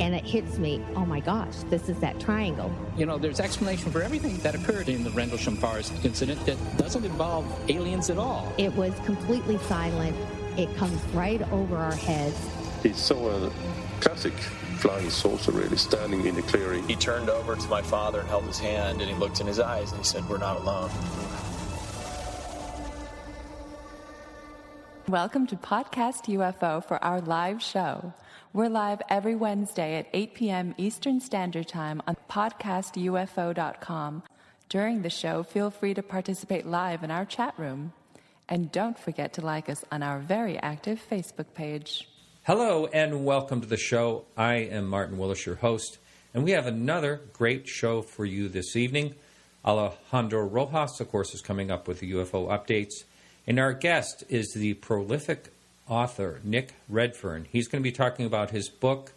and it hits me, oh my gosh, this is that triangle. You know, there's explanation for everything that occurred in the Rendlesham Forest incident that doesn't involve aliens at all. It was completely silent. It comes right over our heads. He saw a classic flying saucer really standing in the clearing. He turned over to my father and held his hand, and he looked in his eyes and he said, "We're not alone." Welcome to Podcast UFO for our live show. We're live every Wednesday at 8 p.m. Eastern Standard Time on podcastufo.com. During the show, feel free to participate live in our chat room. And don't forget to like us on our very active Facebook page. Hello and welcome to the show. I am Martin Willis, your host, and we have another great show for you this evening. Alejandro Rojas, of course, is coming up with the UFO updates. And our guest is the prolific author, Nick Redfern. He's going to be talking about his book,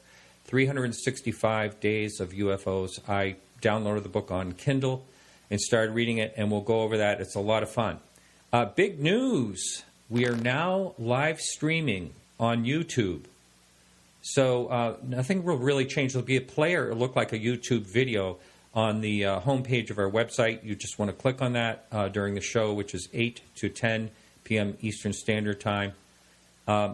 365 Days of UFOs. I downloaded the book on Kindle and started reading it, and we'll go over that. It's a lot of fun. Big news. We are now live streaming on YouTube. So nothing will really change. There'll be a player. It'll look like a YouTube video on the homepage of our website. You just want to click on that during the show, which is 8 to 10 p.m. Eastern Standard Time.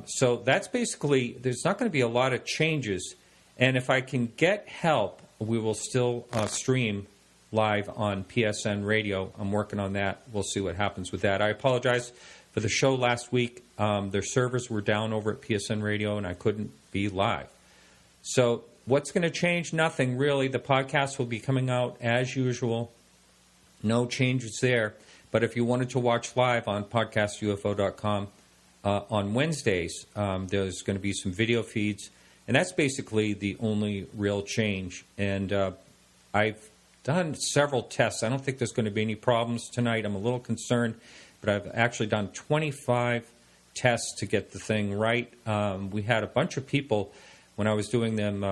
So that's basically, there's not going to be a lot of changes. And if I can get help, we will still stream live on PSN Radio. I'm working on that. We'll see what happens with that. I apologize for the show last week. Their servers were down over at PSN Radio, and I couldn't be live. So what's going to change? Nothing, really. The podcast will be coming out as usual. No changes there. But if you wanted to watch live on podcastufo.com on Wednesdays, there's going to be some video feeds. And that's basically the only real change. And I've done several tests. I don't think there's going to be any problems tonight. I'm a little concerned. But I've actually done 25 tests to get the thing right. We had a bunch of people, when I was doing them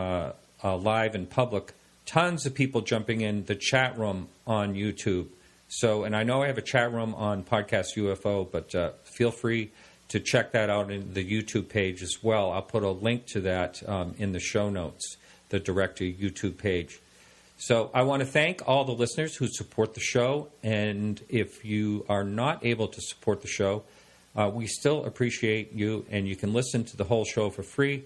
live in public, tons of people jumping in the chat room on YouTube. So, and I know I have a chat room on Podcast UFO, but feel free to check that out in the YouTube page as well. I'll put a link to that in the show notes, the direct to YouTube page. So I want to thank all the listeners who support the show. And if you are not able to support the show, we still appreciate you. And you can listen to the whole show for free.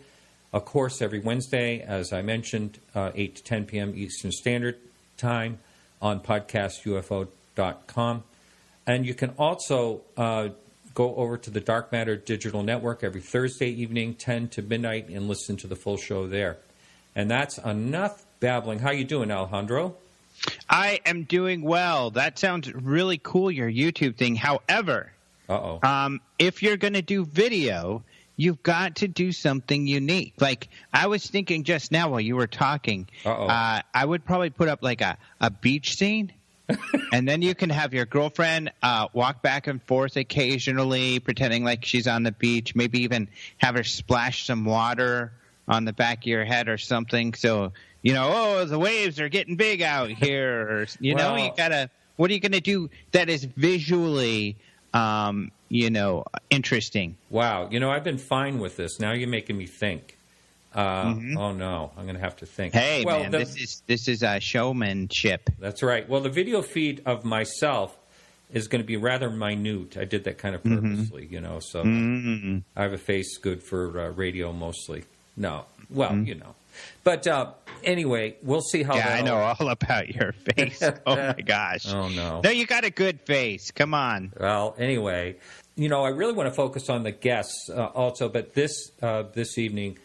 Of course, every Wednesday, as I mentioned, 8 to 10 p.m. Eastern Standard Time on podcastufo.com. And you can also go over to the Dark Matter Digital Network every Thursday evening, 10 to midnight, and listen to the full show there. And that's enough babbling. How you doing, Alejandro? I am doing well. That sounds really cool, your YouTube thing. However, if you're going to do video, you've got to do something unique. Like, I was thinking just now while you were talking, I would probably put up like a beach scene. And then you can have your girlfriend walk back and forth occasionally, pretending like she's on the beach. Maybe even have her splash some water on the back of your head or something. So, you know, oh, the waves are getting big out here. Or, you know, you gotta. What are you going to do that is visually, interesting? Wow. You know, I've been fine with this. Now you're making me think. Oh no, I'm going to have to think. Hey, man, this is showmanship. That's right. Well, the video feed of myself is going to be rather minute. I did that kind of purposely, you know. So I have a face good for radio mostly. No, well, you know. But anyway, we'll see how. Yeah, I know all about your face. Oh my gosh. Oh no. No, you got a good face. Come on. Well, anyway, you know, I really want to focus on the guests also, but this evening.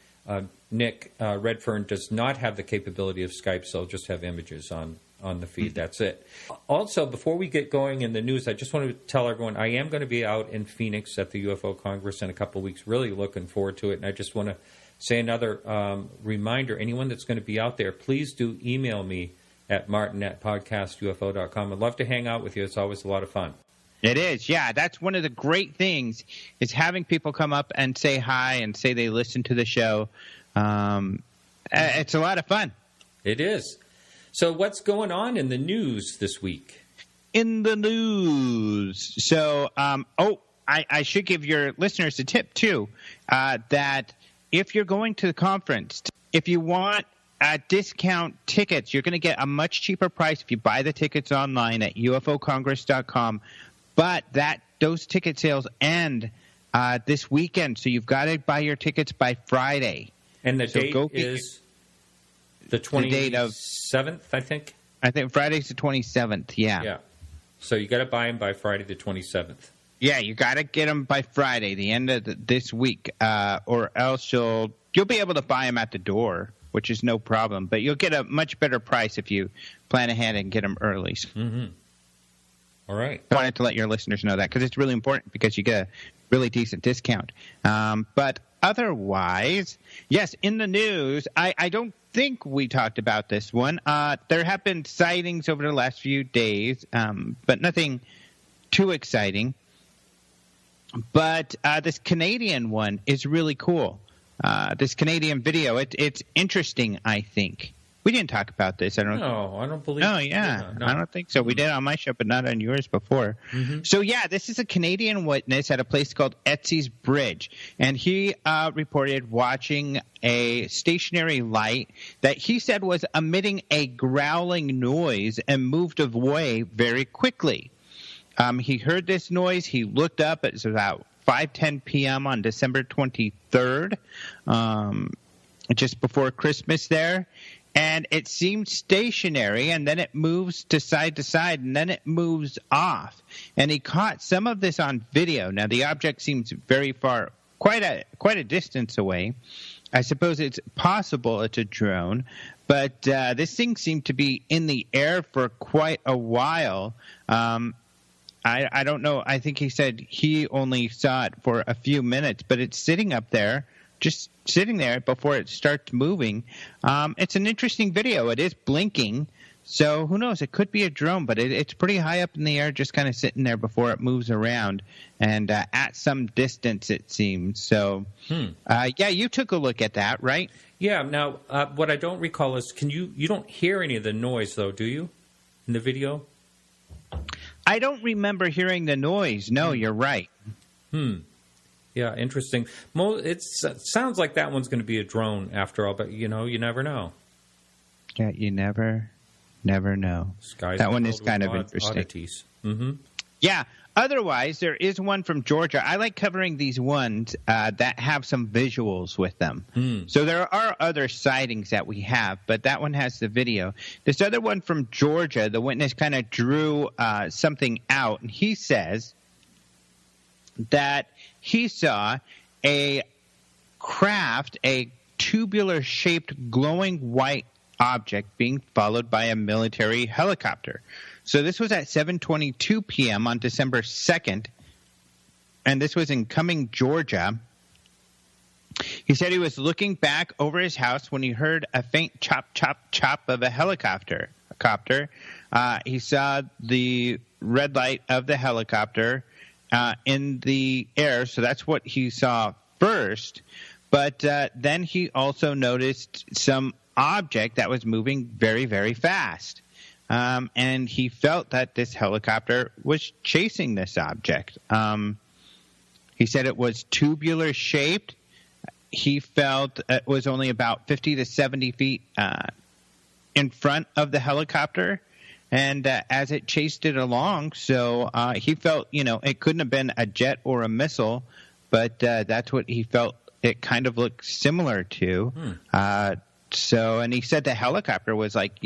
Nick Redfern does not have the capability of Skype, so I'll just have images on the feed. That's it. Also, before we get going in the news, I just want to tell everyone I am going to be out in Phoenix at the UFO Congress in a couple of weeks. Really looking forward to it. And I just want to say another reminder. Anyone that's going to be out there, please do email me at martin@podcastufo.com. I'd love to hang out with you. It's always a lot of fun. It is, yeah. That's one of the great things is having people come up and say hi and say they listen to the show. It's a lot of fun. It is. So what's going on in the news this week? In the news. So, I should give your listeners a tip, too, that if you're going to the conference, if you want discount tickets, you're going to get a much cheaper price if you buy the tickets online at ufocongress.com. But those ticket sales end this weekend, so you've got to buy your tickets by Friday. And the date is the 27th, I think? I think Friday's the 27th, yeah. Yeah. So you got to buy them by Friday the 27th. Yeah, you got to get them by Friday, the end of this week, or else you'll be able to buy them at the door, which is no problem. But you'll get a much better price if you plan ahead and get them early. Mm-hmm. All right. I wanted to let your listeners know that because it's really important because you get a really decent discount. But otherwise, yes, in the news, I don't think we talked about this one. There have been sightings over the last few days, but nothing too exciting. But this Canadian one is really cool. This Canadian video, it's interesting, I think. We didn't talk about this. I don't believe. Oh, yeah. No. I don't think so. We did on my show, but not on yours before. Mm-hmm. So, yeah, this is a Canadian witness at a place called Etsy's Bridge. And he reported watching a stationary light that he said was emitting a growling noise and moved away very quickly. He heard this noise. He looked up. It was about 5:10 p.m. on December 23rd, just before Christmas there. And it seemed stationary, and then it moves to side, and then it moves off. And he caught some of this on video. Now, the object seems very far, quite a distance away. I suppose it's possible it's a drone, but this thing seemed to be in the air for quite a while. I don't know. I think he said he only saw it for a few minutes, but it's sitting up there, just sitting there before it starts moving. It's an interesting video. It is blinking, so who knows? It could be a drone, but it's pretty high up in the air, just kind of sitting there before it moves around, and at some distance, it seems. So, yeah, you took a look at that, right? Yeah. Now, what I don't recall is, you don't hear any of the noise, though, do you, in the video? I don't remember hearing the noise. No, you're right. Yeah, interesting. It sounds like that one's going to be a drone after all, but, you never know. Yeah, you never know. That one is kind of interesting. Oddities. Mm-hmm. Yeah. Otherwise, there is one from Georgia. I like covering these ones that have some visuals with them. So there are other sightings that we have, but that one has the video. This other one from Georgia, the witness kind of drew something out, and he says that he saw a craft, a tubular-shaped glowing white object being followed by a military helicopter. So this was at 7:22 p.m. on December 2nd, and this was in Cumming, Georgia. He said he was looking back over his house when he heard a faint chop, chop, chop of a helicopter. He saw the red light of the helicopter in the air, so that's what he saw first. But then he also noticed some object that was moving very, very fast. And he felt that this helicopter was chasing this object. He said it was tubular shaped. He felt it was only about 50 to 70 feet in front of the helicopter. And as it chased it along, so he felt, it couldn't have been a jet or a missile, but that's what he felt it kind of looked similar to. And he said the helicopter was like,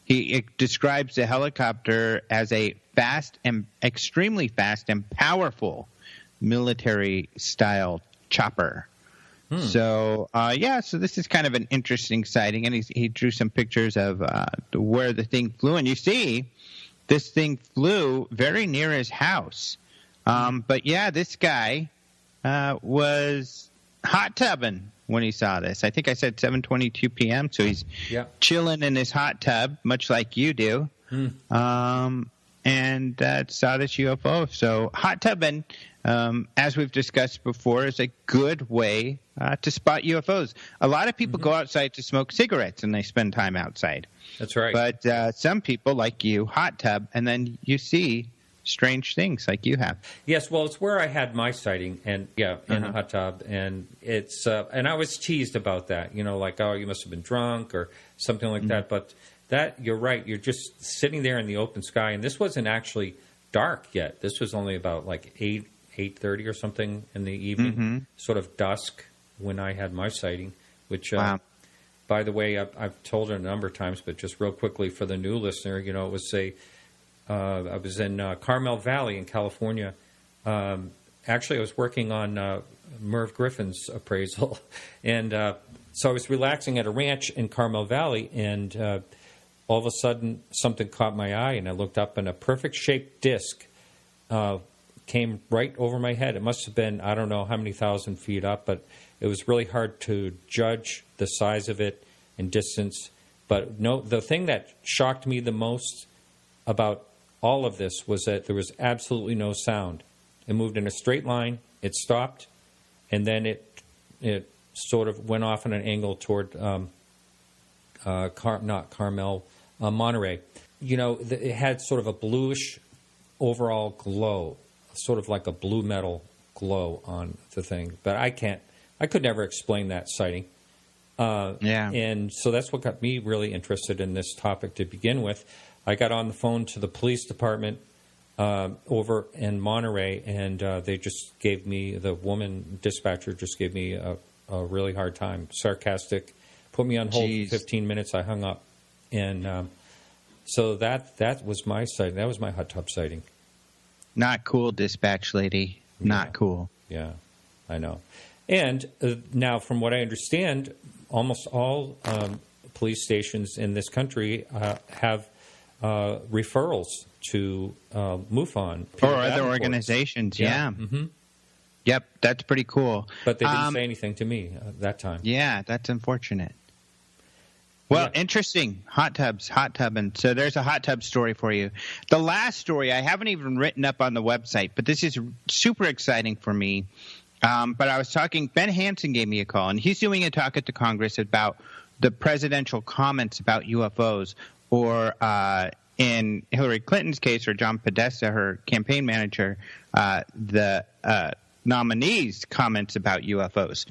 he describes the helicopter as a extremely fast and powerful military-style chopper. So, so this is kind of an interesting sighting, and he drew some pictures of where the thing flew. And you see, this thing flew very near his house. But, yeah, this guy was hot tubbing when he saw this. I think I said 7:22 p.m., so he's chilling in his hot tub, much like you do, and saw this UFO. So hot tubbing, as we've discussed before, is a good way to spot UFOs. A lot of people go outside to smoke cigarettes, and they spend time outside. That's right. But some people, like you, hot tub, and then you see strange things like you have. Yes, well, it's where I had my sighting, and in a hot tub, and it's and I was teased about that, like, oh, you must have been drunk or something like that. But that, you're right, you're just sitting there in the open sky, and this wasn't actually dark yet. This was only about like 8:30 or something in the evening, sort of dusk when I had my sighting. Which, by the way, I've told it a number of times, but just real quickly for the new listener, it was I was in Carmel Valley in California. Actually, I was working on Merv Griffin's appraisal. And so I was relaxing at a ranch in Carmel Valley, and all of a sudden something caught my eye, and I looked up, and a perfect-shaped disc came right over my head. It must have been, I don't know how many thousand feet up, but it was really hard to judge the size of it and distance. But no, the thing that shocked me the most about all of this was that there was absolutely no sound. It moved in a straight line, it stopped, and then it sort of went off at an angle toward Monterey. It had sort of a bluish overall glow, sort of like a blue metal glow on the thing. But I could never explain that sighting. And so that's what got me really interested in this topic to begin with. I got on the phone to the police department over in Monterey, and they just gave me, the woman dispatcher just gave me a really hard time, sarcastic, put me on hold for 15 minutes. I hung up. And so that was my sighting. That was my hot tub sighting. Not cool, dispatch lady. Not cool. Yeah, I know. And now, from what I understand, almost all police stations in this country have referrals to MUFON. Or other organizations, yeah. Mm-hmm. Yep, that's pretty cool. But they didn't say anything to me that time. Yeah, that's unfortunate. Well, interesting. Hot tubbing. So there's a hot tub story for you. The last story I haven't even written up on the website, but this is super exciting for me. But I was talking, Ben Hansen gave me a call, and he's doing a talk at the Congress about the presidential comments about UFOs, or in Hillary Clinton's case, or John Podesta, her campaign manager, the nominee's comments about UFOs.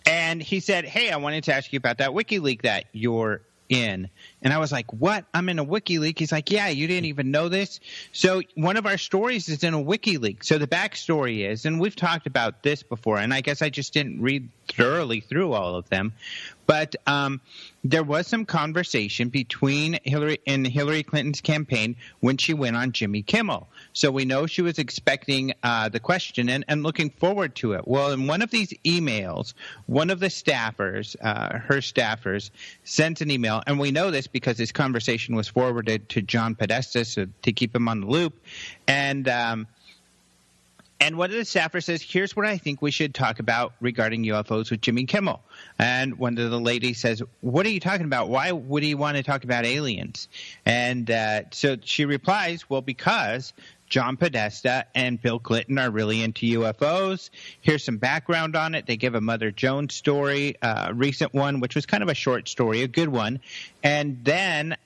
And he said, hey, I wanted to ask you about that WikiLeaks that you're in. And I was like, what? I'm in a WikiLeaks? He's like, yeah, you didn't even know this? So one of our stories is in a WikiLeaks. So the backstory is, and we've talked about this before, and I guess I just didn't read thoroughly through all of them, but there was some conversation between Hillary Clinton's campaign when she went on Jimmy Kimmel. So we know she was expecting the question and looking forward to it. Well, in one of these emails, one of the staffers, her staffers, sent an email, and we know this because this conversation was forwarded to John Podesta to keep him on the loop. And one of the staffers says, here's what I think we should talk about regarding UFOs with Jimmy Kimmel. And one of the ladies says, what are you talking about? Why would he want to talk about aliens? And so she replies, well, because John Podesta and Bill Clinton are really into UFOs. Here's some background on it. They give a Mother Jones story, a recent one, which was kind of a short story, a good one. And then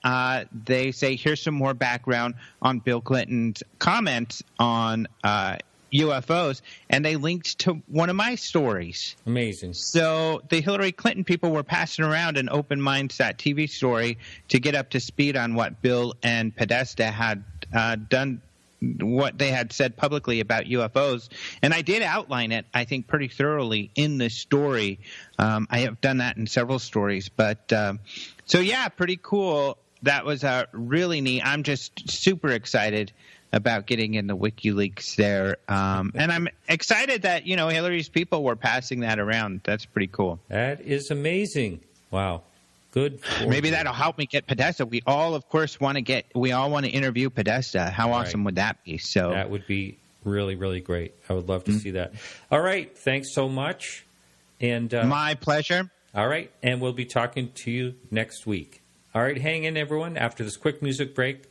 they say, here's some more background on Bill Clinton's comments on UFOs, and they linked to one of my stories. Amazing. So the Hillary Clinton people were passing around an Open Minds TV story to get up to speed on what Bill and Podesta had done, what they had said publicly about UFOs. And I did outline it, I think, pretty thoroughly in this story. I have done that in several stories. But so, yeah, pretty cool. That was really neat. I'm just super excited about getting in the WikiLeaks there. And I'm excited that, Hillary's people were passing that around. That's pretty cool. That is amazing. Wow. Good. Maybe that'll help me get Podesta. We all, of course, want to interview Podesta. How awesome would that be? So that would be really, really great. I would love to see that. All right. Thanks so much. And my pleasure. All right. And we'll be talking to you next week. All right. Hang in, everyone. After this quick music break,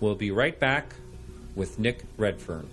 we'll be right back with Nick Redfern.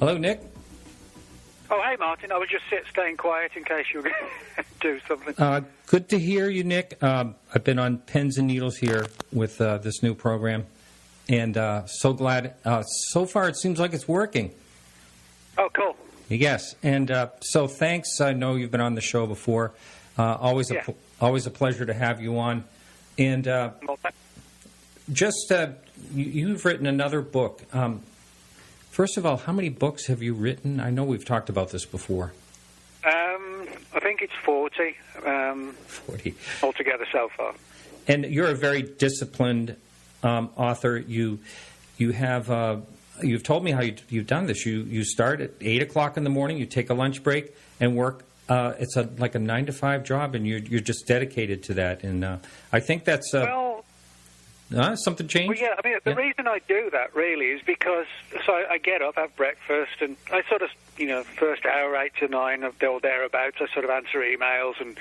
Hello, Nick. Oh, hey, Martin. I was just staying quiet in case you were going to do something. Good to hear you, Nick. I've been on pins and needles here with this new program, and so glad. So far, it seems like it's working. Oh, cool. Yes, and so thanks. I know you've been on the show before. Always a pleasure to have you on. And you've written another book. First of all, how many books have you written? I know we've talked about this before. I think it's 40. 40 altogether so far. And you're a very disciplined author. You have you've told me how you've done this. You start at 8 o'clock in the morning. You take a lunch break and work. It's like a 9-to-5 job, and you're just dedicated to that. And I think that's something changed. Well, yeah. I mean, the reason I do that really is because I get up, have breakfast, and I sort of, first hour 8 to 9 or thereabouts, I sort of answer emails and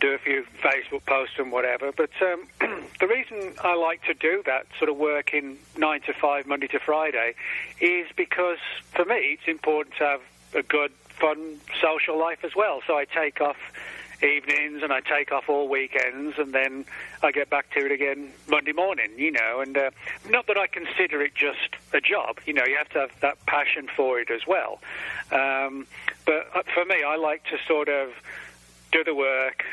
do a few Facebook posts and whatever. But the reason I like to do that sort of working 9 to 5, Monday to Friday, is because for me it's important to have a good, fun social life as well. So I take off evenings and I take off all weekends, and then I get back to it again Monday morning, and not that I consider it just a job, you have to have that passion for it as well. But for me, I like to sort of do the work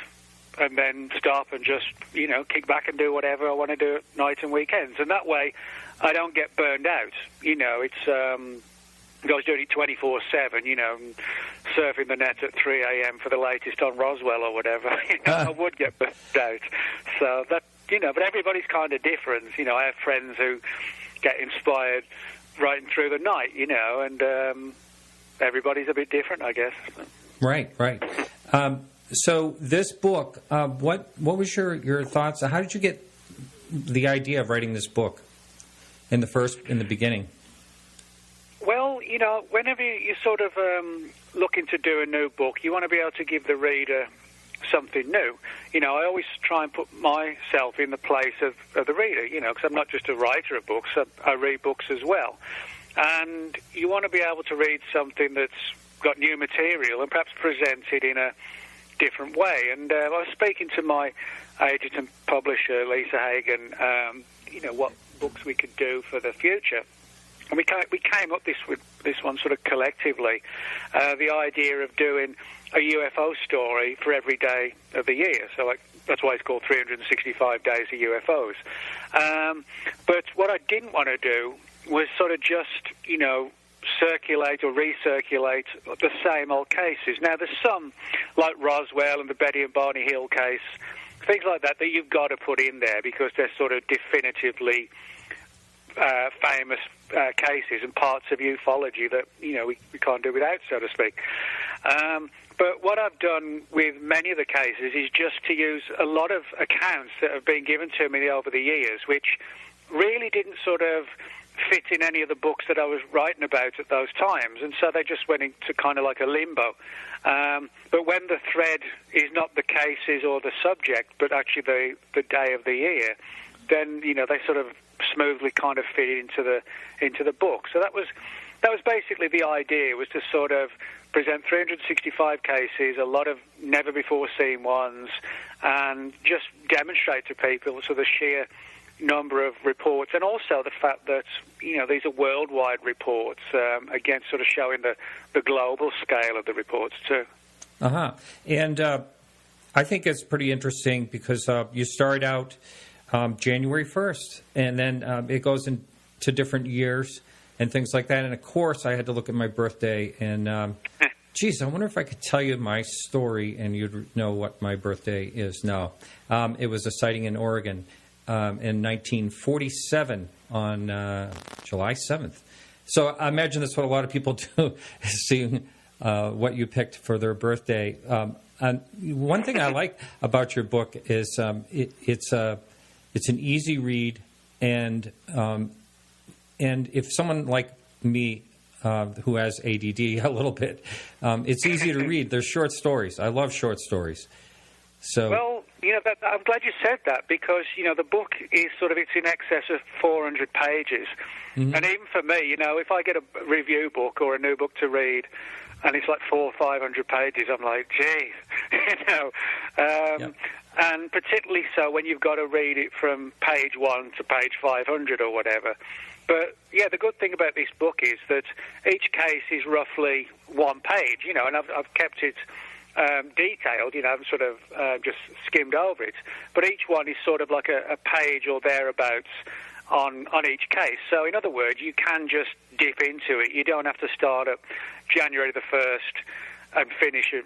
and then stop and just, kick back and do whatever I want to do at night and weekends. And that way I don't get burned out. It's I was doing it 24/7, surfing the net at 3 a.m. for the latest on Roswell or whatever. I would get burned out. So that, but everybody's kind of different. I have friends who get inspired writing through the night, and everybody's a bit different, I guess. Right. So this book, what was your thoughts? How did you get the idea of writing this book in the beginning? Well, whenever you sort of looking to do a new book, you want to be able to give the reader something new. I always try and put myself in the place of the reader, because I'm not just a writer of books, I read books as well. And you want to be able to read something that's got new material and perhaps present it in a different way. And I was speaking to my agent and publisher, Lisa Hagen, what books we could do for the future. And we came up with this one sort of collectively, the idea of doing a UFO story for every day of the year. So that's why it's called 365 Days of UFOs. But what I didn't want to do was sort of just, circulate or recirculate the same old cases. Now, there's some, like Roswell and the Betty and Barney Hill case, things like that you've got to put in there because they're sort of definitively famous cases and parts of ufology that we can't do without, so to speak. But what I've done with many of the cases is just to use a lot of accounts that have been given to me over the years, which really didn't sort of fit in any of the books that I was writing about at those times, and so they just went into kind of like a limbo. But when the thread is not the cases or the subject, but actually the day of the year, then they sort of smoothly kind of fit into the book. So that was basically the idea, was to sort of present 365 cases, a lot of never before seen ones, and just demonstrate to people sort of the sheer number of reports, and also the fact that these are worldwide reports, again sort of showing the global scale of the reports too. And I think it's pretty interesting because you start out January 1st, and then it goes into different years and things like that. And, of course, I had to look at my birthday, and, geez, I wonder if I could tell you my story and you'd know what my birthday is. No. It was a sighting in Oregon in 1947 on July 7th. So I imagine that's what a lot of people do, is seeing what you picked for their birthday. And one thing I like about your book is it's an easy read, and if someone like me who has ADD a little bit, it's easy to read. They're short stories. I love short stories. So well, I'm glad you said that because, the book is it's in excess of 400 pages. Mm-hmm. And even for me, if I get a review book or a new book to read and it's like 400 or 500 pages, I'm like, geez, And particularly so when you've got to read it from page 1 to page 500 or whatever. But, the good thing about this book is that each case is roughly one page, and I've kept it detailed, I've sort of just skimmed over it. But each one is sort of like a page or thereabouts on each case. So, in other words, you can just dip into it. You don't have to start at January the 1st and finish it,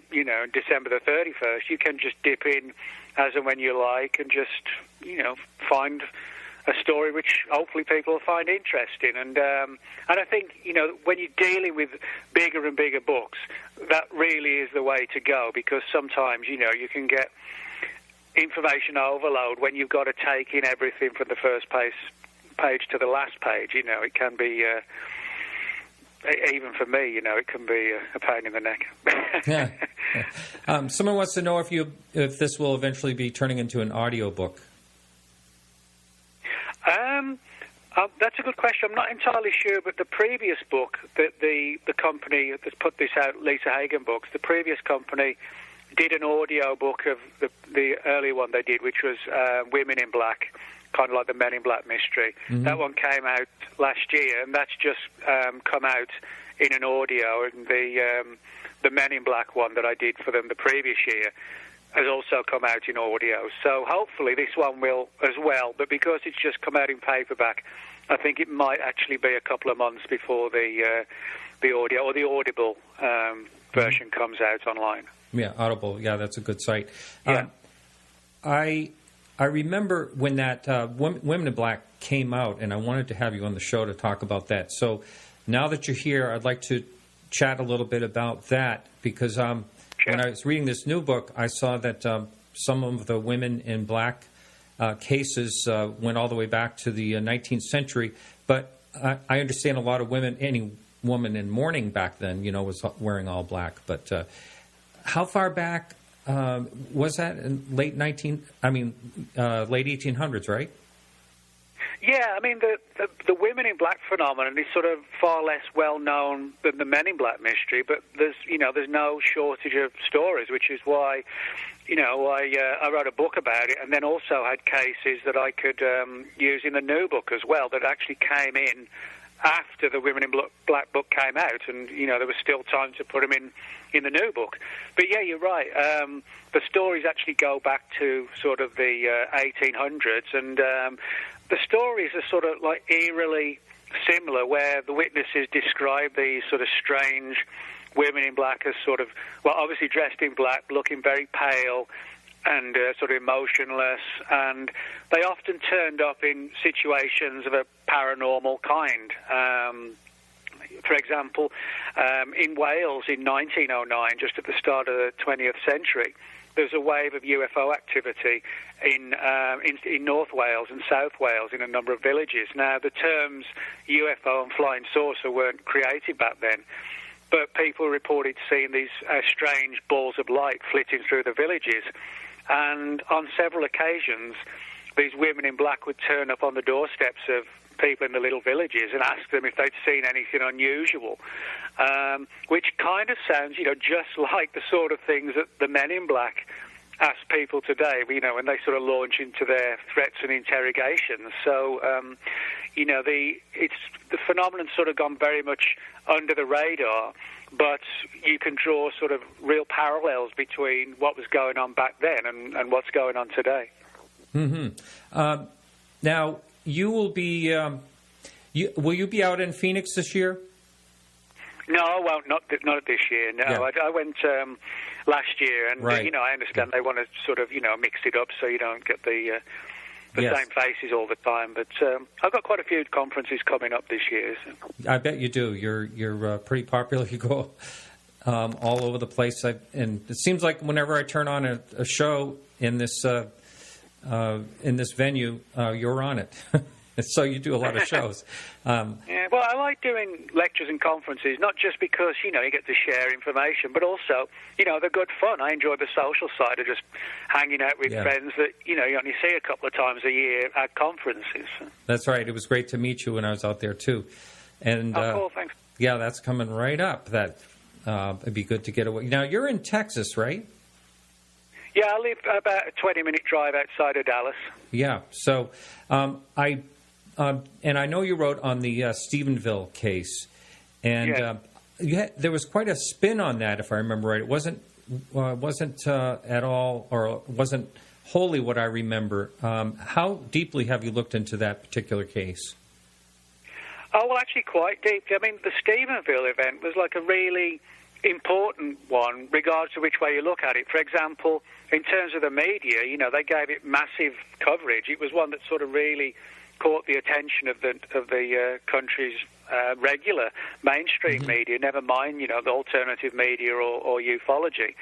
December the 31st. You can just dip in as and when you like and just, find a story which hopefully people will find interesting. And I think, when you're dealing with bigger and bigger books, that really is the way to go because sometimes, you can get information overload when you've got to take in everything from the first page to the last page. It can be... even for me, it can be a pain in the neck. Yeah. Someone wants to know if this will eventually be turning into an audiobook. That's a good question. I'm not entirely sure, but the previous book, that the company that's put this out, Lisa Hagen Books, the previous company did an audio book of the earlier one they did, which was Women in Black, kind of like the Men in Black mystery. Mm-hmm. That one came out last year, and that's just come out in an audio. And the Men in Black one that I did for them the previous year has also come out in audio. So hopefully this one will as well. But because it's just come out in paperback, I think it might actually be a couple of months before the audio or the Audible version comes out online. Yeah, Audible. Yeah, that's a good site. Yeah. I remember when that Women in Black came out, and I wanted to have you on the show to talk about that. So now that you're here, I'd like to chat a little bit about that because when I was reading this new book, I saw that some of the Women in Black cases went all the way back to the 19th century. But I understand a lot of women, any woman in mourning back then, was wearing all black. But how far back was that? In late 1800s, right? Yeah, I mean, the Women in Black phenomenon is sort of far less well known than the Men in Black mystery, but there's no shortage of stories, which is why, I wrote a book about it, and then also had cases that I could use in the new book as well that actually came in after the Women in Black book came out, and there was still time to put them in the new book. But yeah, you're right. The stories actually go back to sort of the 1800s, and the stories are sort of like eerily similar, where the witnesses describe these sort of strange women in black as sort of, well, obviously dressed in black, looking very pale and sort of emotionless, and they often turned up in situations of a paranormal kind. For example, in Wales in 1909, just at the start of the 20th century, there's a wave of UFO activity in North Wales and South Wales in a number of villages. Now, the terms UFO and flying saucer weren't created back then, but people reported seeing these strange balls of light flitting through the villages. And on several occasions, these women in black would turn up on the doorsteps of people in the little villages and ask them if they'd seen anything unusual, which kind of sounds, just like the sort of things that the Men in Black ask people today, when they sort of launch into their threats and interrogations. So, the phenomenon's sort of gone very much under the radar, but you can draw sort of real parallels between what was going on back then and what's going on today. Mm-hmm. Now, you will be. Will you be out in Phoenix this year? No, I won't. Not this year. No, yeah. I went last year, and right. I understand they want to sort of mix it up so you don't get the yes. same faces all the time. But I've got quite a few conferences coming up this year. So. I bet you do. You're pretty popular. You go all over the place, and it seems like whenever I turn on a show in this venue, you're on it. So you do a lot of shows. Yeah, well, I like doing lectures and conferences, not just because, you get to share information, but also, they're good fun. I enjoy the social side of just hanging out with friends that, you only see a couple of times a year at conferences. That's right. It was great to meet you when I was out there, too. And, cool, thanks. Yeah, that's coming right up. It'd be good to get away. Now, you're in Texas, right? Yeah, I live about a 20-minute drive outside of Dallas. Yeah, so and I know you wrote on the Stephenville case, and there was quite a spin on that, if I remember right. It wasn't at all, or wasn't wholly what I remember. How deeply have you looked into that particular case? Oh, well, actually quite deeply. I mean, the Stephenville event was like a really important one, regardless of which way you look at it. For example, in terms of the media, they gave it massive coverage. It was one that sort of really caught the attention of the country's regular mainstream media, never mind, the alternative media or ufology.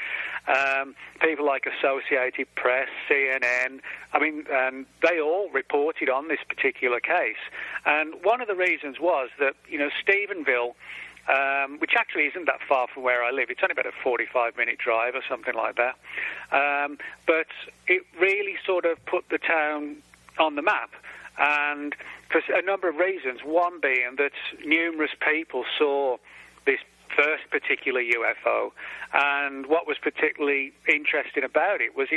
People like Associated Press, CNN, they all reported on this particular case. And one of the reasons was that, Stephenville, which actually isn't that far from where I live. It's only about a 45-minute drive or something like that. But it really sort of put the town on the map. And for a number of reasons, one being that numerous people saw this first particular UFO, and what was particularly interesting about it was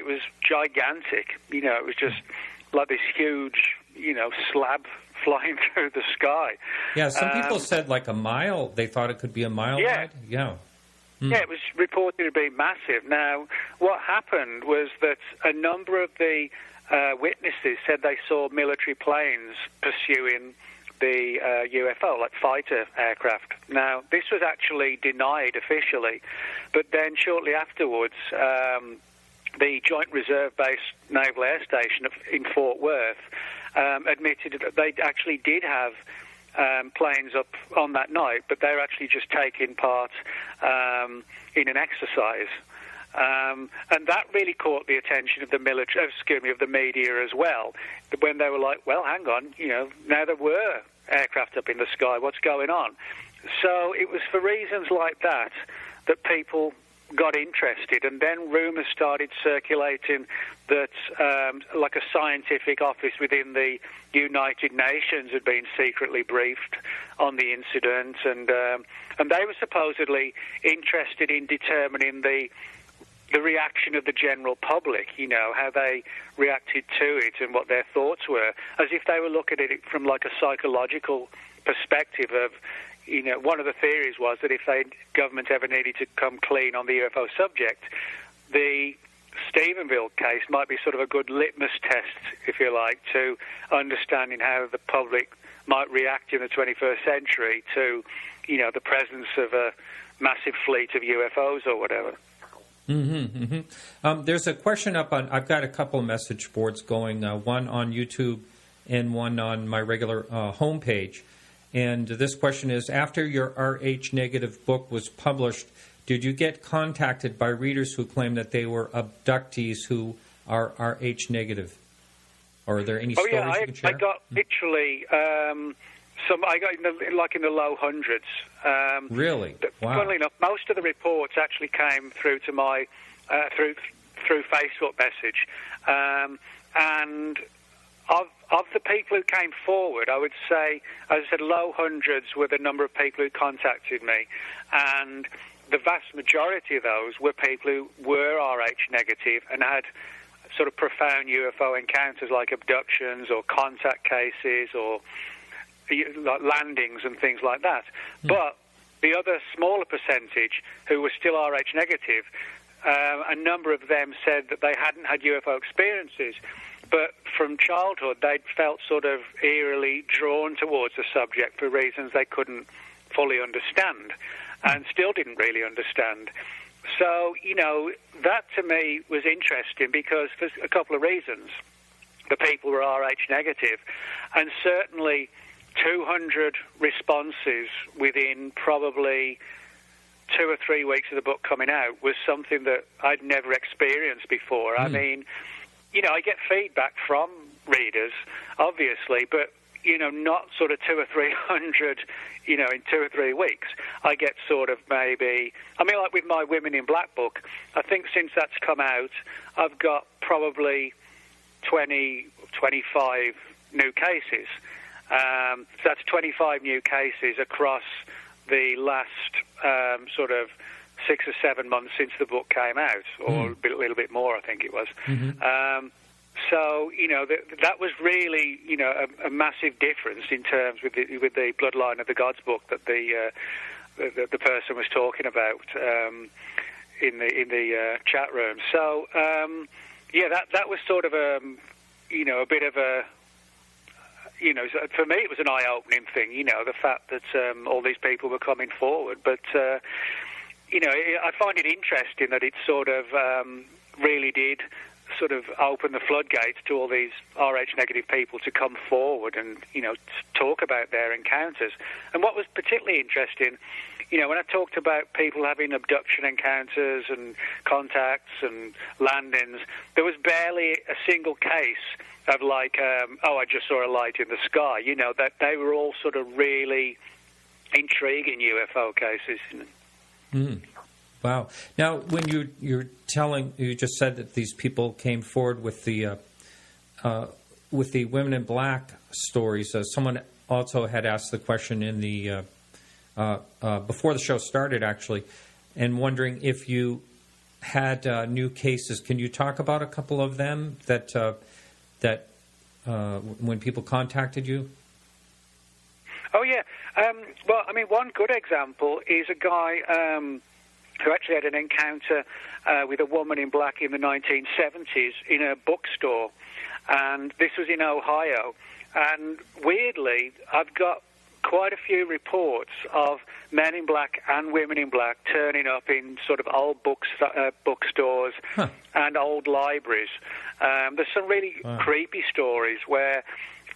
gigantic. It was just like this huge, slab flying through the sky. Yeah, some people said like a mile. They thought it could be a mile wide. Yeah. Yeah, it was reported to be massive. Now, what happened was that a number of the witnesses said they saw military planes pursuing the UFO, like fighter aircraft. Now, this was actually denied officially, but then shortly afterwards, the Joint Reserve Base Naval Air Station in Fort Worth admitted that they actually did have planes up on that night, but they were actually just taking part in an exercise. And that really caught the attention of the of the media as well, when they were like, well, hang on, now there were aircraft up in the sky, what's going on? So it was for reasons like that that people got interested, and then rumours started circulating that like a scientific office within the United Nations had been secretly briefed on the incident, and they were supposedly interested in determining the reaction of the general public, how they reacted to it and what their thoughts were, as if they were looking at it from like a psychological perspective of, one of the theories was that if the government ever needed to come clean on the UFO subject, the Stephenville case might be sort of a good litmus test, if you like, to understanding how the public might react in the 21st century to, the presence of a massive fleet of UFOs or whatever. There's a question up on, I've got a couple of message boards going, one on YouTube and one on my regular homepage. And this question is, after your RH negative book was published, did you get contacted by readers who claim that they were abductees who are RH negative? Or are there any stories you can share? I got literally I got in the low hundreds. Really? Wow. Funnily enough, most of the reports actually came through to my through Facebook message, and of the people who came forward, I would say, as I said, low hundreds were the number of people who contacted me, and the vast majority of those were people who were RH negative and had sort of profound UFO encounters like abductions or contact cases or like landings and things like that. But the other smaller percentage who were still RH negative, a number of them said that they hadn't had UFO experiences, but from childhood they'd felt sort of eerily drawn towards the subject for reasons they couldn't fully understand and still didn't really understand. So, that to me was interesting because for a couple of reasons. The people were RH negative, and certainly 200 responses within probably 2 or 3 weeks of the book coming out was something that I'd never experienced before. I mean, I get feedback from readers, obviously, but, not sort of 200 or 300, in 2 or 3 weeks. I get sort of maybe, like with my Women in Black book, I think since that's come out, I've got probably 20, 25 new cases. So that's 25 new cases across the last sort of 6 or 7 months since the book came out, or a little bit more, I think it was. So, that was really, a massive difference in terms with the Bloodline of the Gods book that the person was talking about in the chat room. So, that was sort of a bit of a, for me it was an eye-opening thing, the fact that all these people were coming forward. But, I find it interesting that it sort of really did sort of open the floodgates to all these RH negative people to come forward and, talk about their encounters. And what was particularly interesting, when I talked about people having abduction encounters and contacts and landings, there was barely a single case of like, I just saw a light in the sky, that they were all sort of really intriguing UFO cases. Wow. Now, when you just said that these people came forward with the Women in Black stories. Someone also had asked the question in the before the show started, actually, and wondering if you had new cases. Can you talk about a couple of them that when people contacted you? Oh yeah. Well, one good example is a guy who actually had an encounter with a woman in black in the 1970s in a bookstore. And this was in Ohio. And weirdly, I've got quite a few reports of men in black and women in black turning up in sort of old bookstores and old libraries. There's some really creepy stories where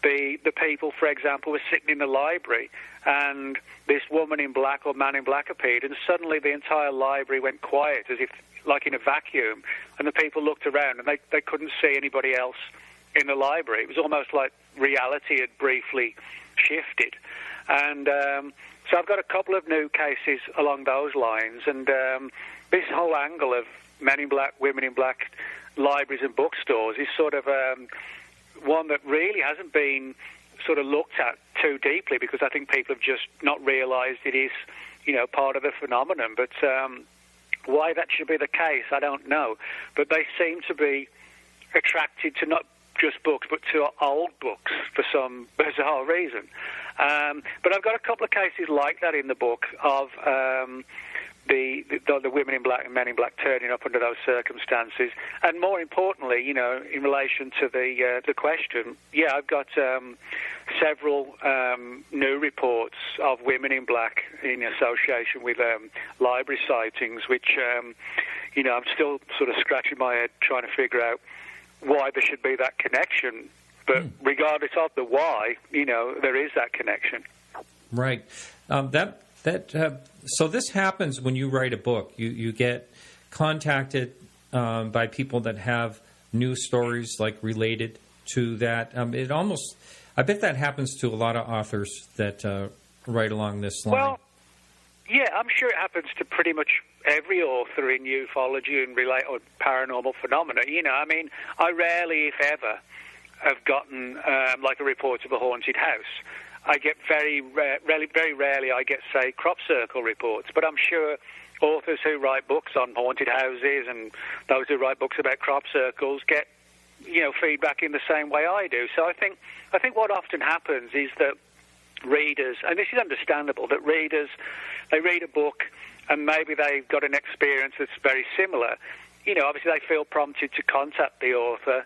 the people, for example, were sitting in the library and this woman in black or man in black appeared, and suddenly the entire library went quiet, as if like in a vacuum, and the people looked around and they couldn't see anybody else in the library. It was almost like reality had briefly shifted. And so I've got a couple of new cases along those lines, and this whole angle of men in black, women in black, libraries and bookstores is sort of one that really hasn't been sort of looked at too deeply, because I think people have just not realised it is, part of the phenomenon. But why that should be the case, I don't know. But they seem to be attracted to not just books, but to old books for some bizarre reason. But I've got a couple of cases like that in the book of the women in black and men in black turning up under those circumstances. And more importantly, in relation to the question, I've got several new reports of women in black in association with library sightings, which, I'm still sort of scratching my head trying to figure out why there should be that connection. But regardless of the why, there is that connection. Right. So this happens when you write a book. You get contacted by people that have news stories like related to that. I bet that happens to a lot of authors that write along this line. Well, yeah, I'm sure it happens to pretty much every author in ufology and or paranormal phenomena. I rarely, if ever, have gotten like a report of a haunted house. I get very rarely I get, say, crop circle reports, but I'm sure authors who write books on haunted houses and those who write books about crop circles get, feedback in the same way I do. So I think what often happens is that readers, and this is understandable, that readers, they read a book and maybe they've got an experience that's very similar. Obviously they feel prompted to contact the author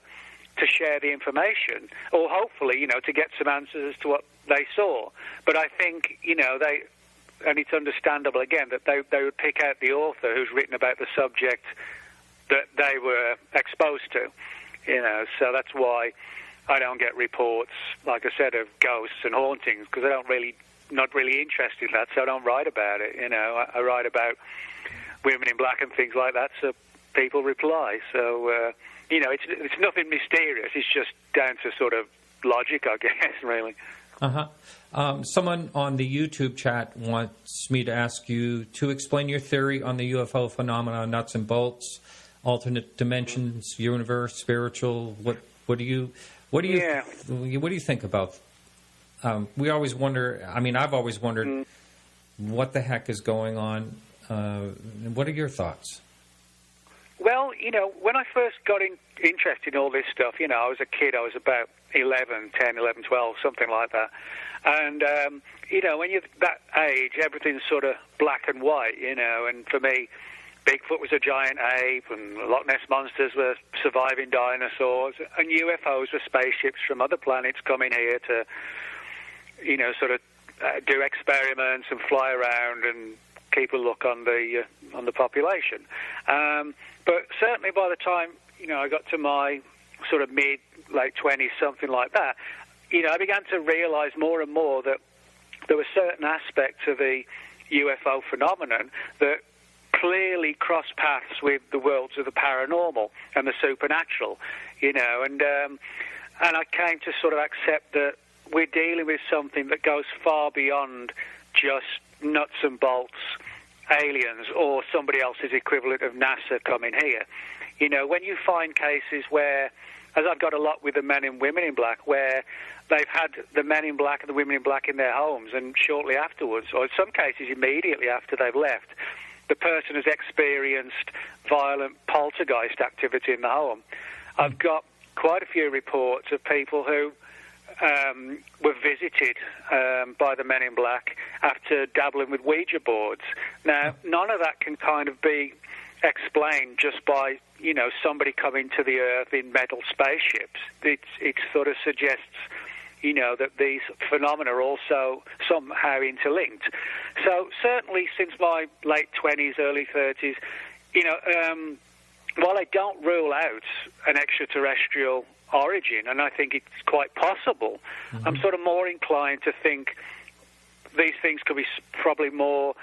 to share the information, or hopefully, to get some answers as to what they saw. But I think, and it's understandable, again, that they would pick out the author who's written about the subject that they were exposed to, so that's why I don't get reports, like I said, of ghosts and hauntings, because I not really interested in that, so I don't write about it, I write about women in black and things like that, so people reply. So, it's nothing mysterious. It's just down to sort of logic, I guess, really. Someone on the YouTube chat wants me to ask you to explain your theory on the UFO phenomenon, nuts and bolts, alternate dimensions, universe, spiritual. What do you think about? We always wonder. I mean, I've always wondered what the heck is going on. What are your thoughts? Well, when I first got interested in all this stuff, I was a kid. I was about 10, 11, 12, something like that. And, when you're that age, everything's sort of black and white, and for me, Bigfoot was a giant ape, and Loch Ness monsters were surviving dinosaurs, and UFOs were spaceships from other planets coming here to, do experiments and fly around and keep a look on the population. But certainly by the time, I got to my sort of late 20s, something like that, I began to realize more and more that there were certain aspects of the UFO phenomenon that clearly cross paths with the worlds of the paranormal and the supernatural, and I came to sort of accept that we're dealing with something that goes far beyond just nuts and bolts aliens or somebody else's equivalent of NASA coming here. When you find cases where, as I've got a lot with the men and women in black, where they've had the men in black and the women in black in their homes, and shortly afterwards, or in some cases immediately after they've left, the person has experienced violent poltergeist activity in the home. I've got quite a few reports of people who were visited by the men in black after dabbling with Ouija boards. Now, none of that can kind of be explained just by, somebody coming to the Earth in metal spaceships. It sort of suggests, that these phenomena are also somehow interlinked. So certainly since my late 20s, early 30s, while I don't rule out an extraterrestrial origin, and I think it's quite possible, I'm sort of more inclined to think these things could be probably more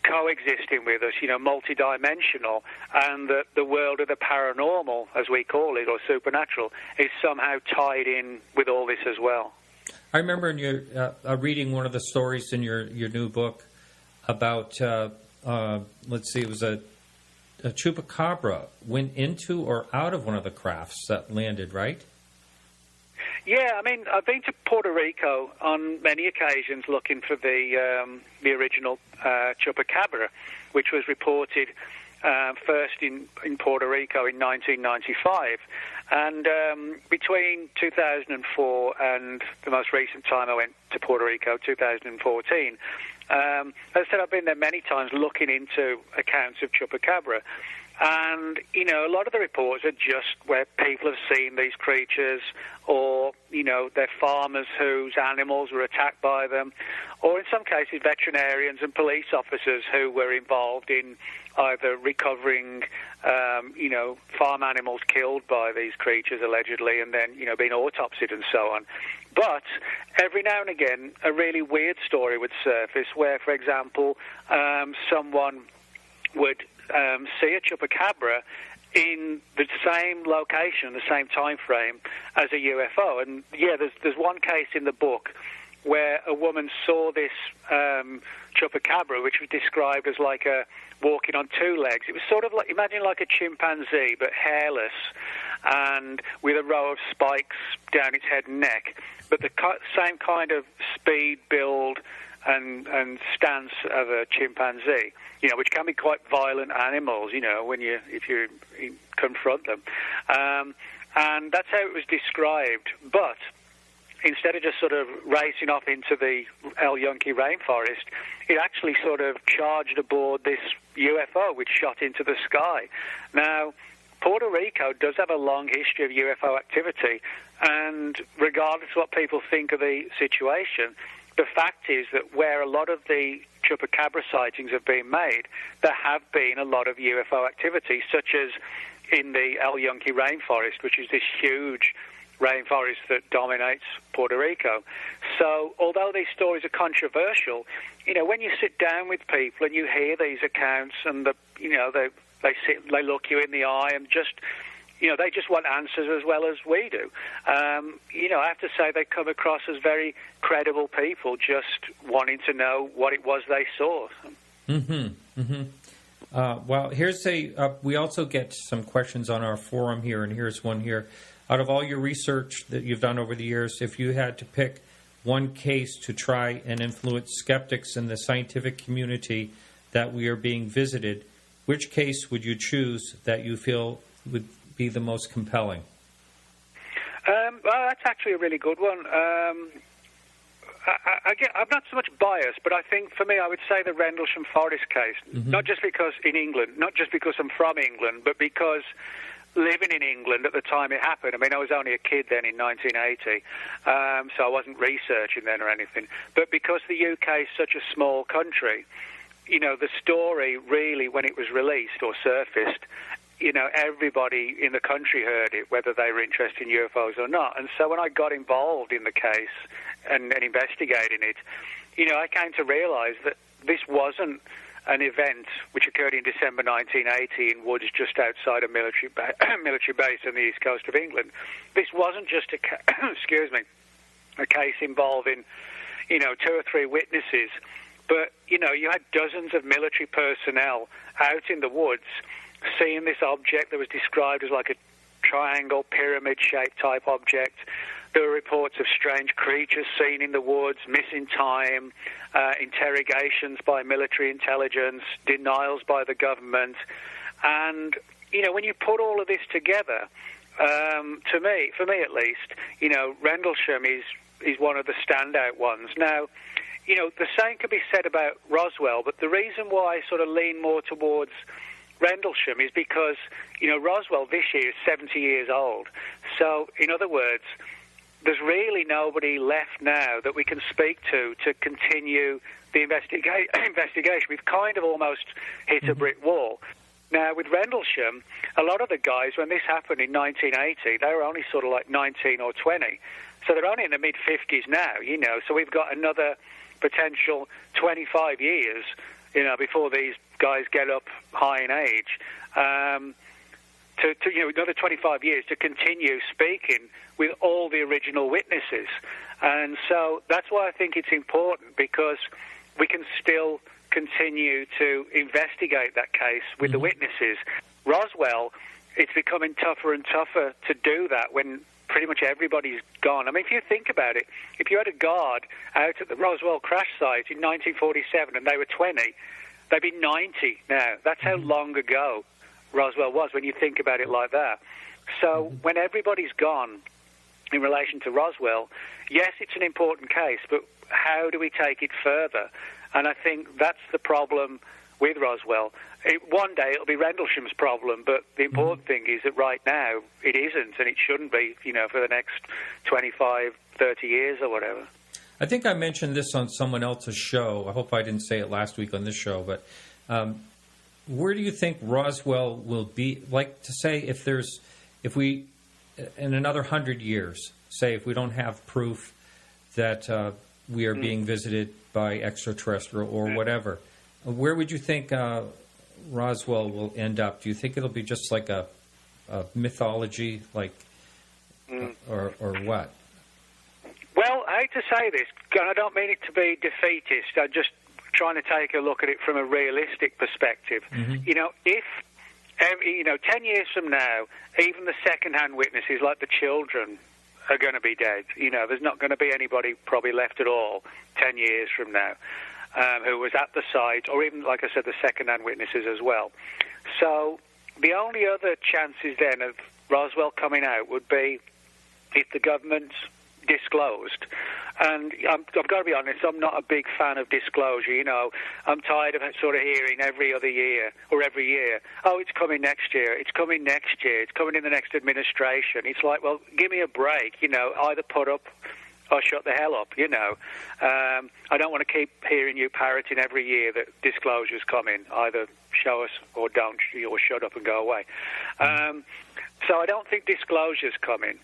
coexisting with us, multidimensional, and that the world of the paranormal, as we call it, or supernatural, is somehow tied in with all this as well. I remember in your reading one of the stories in your new book about, let's see, it was a chupacabra went into or out of one of the crafts that landed, right? Yeah, I mean, I've been to Puerto Rico on many occasions looking for the original chupacabra, which was reported first in Puerto Rico in 1995. And between 2004 and the most recent time I went to Puerto Rico, 2014, as I said, I've been there many times looking into accounts of chupacabra. And, a lot of the reports are just where people have seen these creatures, or, they're farmers whose animals were attacked by them, or in some cases veterinarians and police officers who were involved in either recovering, farm animals killed by these creatures allegedly, and then, being autopsied and so on. But every now and again, a really weird story would surface where, for example, someone would see a chupacabra in the same location, the same time frame as a UFO. And yeah, there's one case in the book where a woman saw this chupacabra, which was described as like a walking on two legs. It was sort of like, imagine like a chimpanzee, but hairless and with a row of spikes down its head and neck, but the same kind of speed, build, and stance of a chimpanzee, which can be quite violent animals, if you confront them. And that's how it was described. But instead of just sort of racing off into the El Yunque rainforest, it actually sort of charged aboard this UFO, which shot into the sky. Now, Puerto Rico does have a long history of UFO activity, and regardless of what people think of the situation, the fact is that where a lot of the chupacabra sightings have been made, there have been a lot of UFO activity, such as in the El Yunque rainforest, which is this huge rainforest that dominates Puerto Rico. So although these stories are controversial, when you sit down with people and you hear these accounts and they look you in the eye and just, they just want answers as well as we do. I have to say they come across as very credible people, just wanting to know what it was they saw. Well, here's we also get some questions on our forum here, and here's one here. Out of all your research that you've done over the years, if you had to pick one case to try and influence skeptics in the scientific community that we are being visited, which case would you choose that you feel would be the most compelling? Well, that's actually a really good one. I'm not so much biased, but I think for me, I would say the Rendlesham Forest case. Not just because in England, not just because I'm from England, but because living in England at the time it happened. I mean, I was only a kid then in 1980, so I wasn't researching then or anything. But because the UK is such a small country, the story really, when it was released or surfaced, everybody in the country heard it, whether they were interested in UFOs or not. And so when I got involved in the case and investigating it, I came to realize that this wasn't an event which occurred in December 1980 in woods just outside a military base on the east coast of England. This wasn't just a case involving, 2 or 3 witnesses, but, you had dozens of military personnel out in the woods seeing this object that was described as like a triangle, pyramid-shaped type object. There were reports of strange creatures seen in the woods, missing time, interrogations by military intelligence, denials by the government. And, when you put all of this together, for me at least, Rendlesham is one of the standout ones. Now, the same can be said about Roswell, but the reason why I sort of lean more towards Rendlesham is because, Roswell this year is 70 years old. So, in other words, there's really nobody left now that we can speak to continue the investigation. We've kind of almost hit a brick wall. Now, with Rendlesham, a lot of the guys, when this happened in 1980, they were only sort of like 19 or 20. So they're only in the mid-50s now, So we've got another potential 25 years, before these guys get up high in age, another 25 years to continue speaking with all the original witnesses. And so that's why I think it's important, because we can still continue to investigate that case with the witnesses. Roswell, it's becoming tougher and tougher to do that when pretty much everybody's gone. I mean, if you think about it, if you had a guard out at the Roswell crash site in 1947 and they were 20, they'd be 90 now. That's how long ago Roswell was, when you think about it like that. So when everybody's gone in relation to Roswell, yes, it's an important case, but how do we take it further? And I think that's the problem with Roswell. One day it'll be Rendlesham's problem, but the important thing is that right now it isn't, and it shouldn't be, for the next 25, 30 years or whatever. I think I mentioned this on someone else's show. I hope I didn't say it last week on this show, but where do you think Roswell will be? Like, to say, if we, in another 100 years, say if we don't have proof that we are being visited by extraterrestrial or whatever, where would you think Roswell will end up? Do you think it'll be just like a mythology, like, or what? Well, I hate to say this, and I don't mean it to be defeatist. I'm just trying to take a look at it from a realistic perspective. If 10 years from now, even the second-hand witnesses, like the children, are going to be dead. There's not going to be anybody probably left at all 10 years from now who was at the site, or even, like I said, the second-hand witnesses as well. So the only other chances then of Roswell coming out would be if the government disclosed. And I've got to be honest, I'm not a big fan of disclosure. I'm tired of sort of hearing every other year or every year, oh, it's coming next year, it's coming next year, it's coming in the next administration. It's like, well, give me a break, either put up or shut the hell up, I don't want to keep hearing you parroting every year that disclosure's coming. Either show us or don't, or shut up and go away. So I don't think disclosure's coming.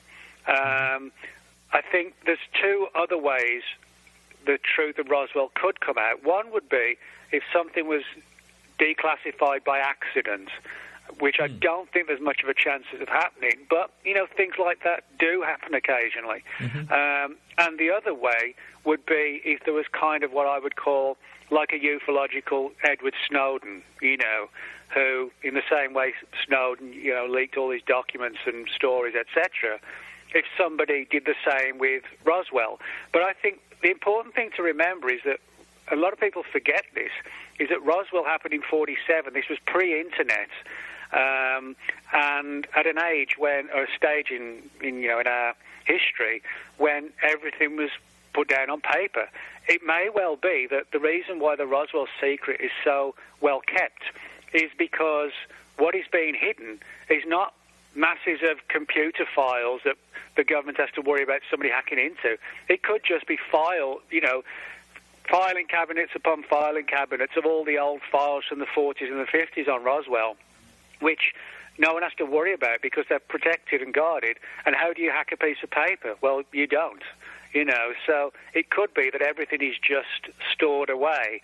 I think there's 2 other ways the truth of Roswell could come out. One would be if something was declassified by accident, which I don't think there's much of a chance of happening. But, things like that do happen occasionally. And the other way would be if there was kind of what I would call like a ufological Edward Snowden, who, in the same way Snowden, leaked all these documents and stories, etc., if somebody did the same with Roswell. But I think the important thing to remember is that a lot of people forget this, is that Roswell happened in 1947. This was pre-internet, and at an age when, or a stage in our history, when everything was put down on paper. It may well be that the reason why the Roswell secret is so well kept is because what is being hidden is not masses of computer files that the government has to worry about somebody hacking into. It could just be filing cabinets upon filing cabinets of all the old files from the 40s and the 50s on Roswell, which no one has to worry about because they're protected and guarded. And how do you hack a piece of paper? Well, you don't, So it could be that everything is just stored away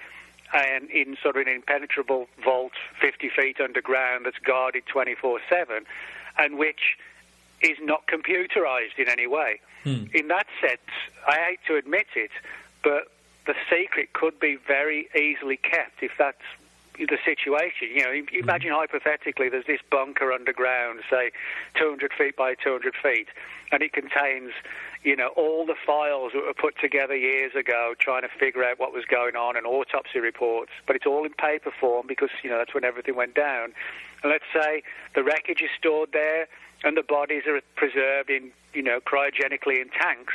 and in sort of an impenetrable vault 50 feet underground that's guarded 24/7, and which is not computerized in any way. In that sense, I hate to admit it, but the secret could be very easily kept if that's the situation. Imagine hypothetically there's this bunker underground, say 200 feet by 200 feet, and it contains, all the files that were put together years ago trying to figure out what was going on and autopsy reports, but it's all in paper form because, that's when everything went down. And let's say the wreckage is stored there and the bodies are preserved in, cryogenically in tanks.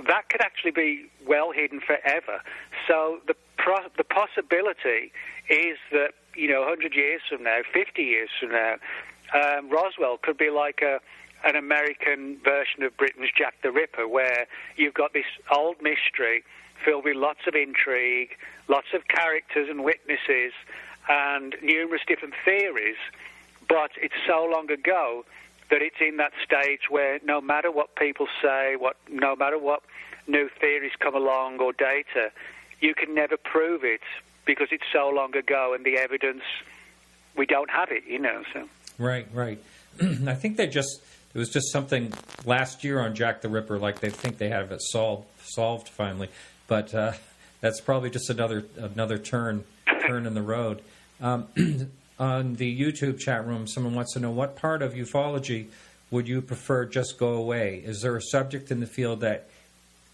That could actually be well hidden forever. So the possibility is that, 100 years from now, 50 years from now, Roswell could be like an American version of Britain's Jack the Ripper, where you've got this old mystery filled with lots of intrigue, lots of characters and witnesses, and numerous different theories, but it's so long ago that it's in that stage where no matter what people say, no matter what new theories come along or data, you can never prove it because it's so long ago and the evidence, we don't have it, So. Right. I think there was just something last year on Jack the Ripper, like they think they have it solved finally, but that's probably just another turn in the road. On the YouTube chat room, someone wants to know, what part of ufology would you prefer just go away? Is there a subject in the field that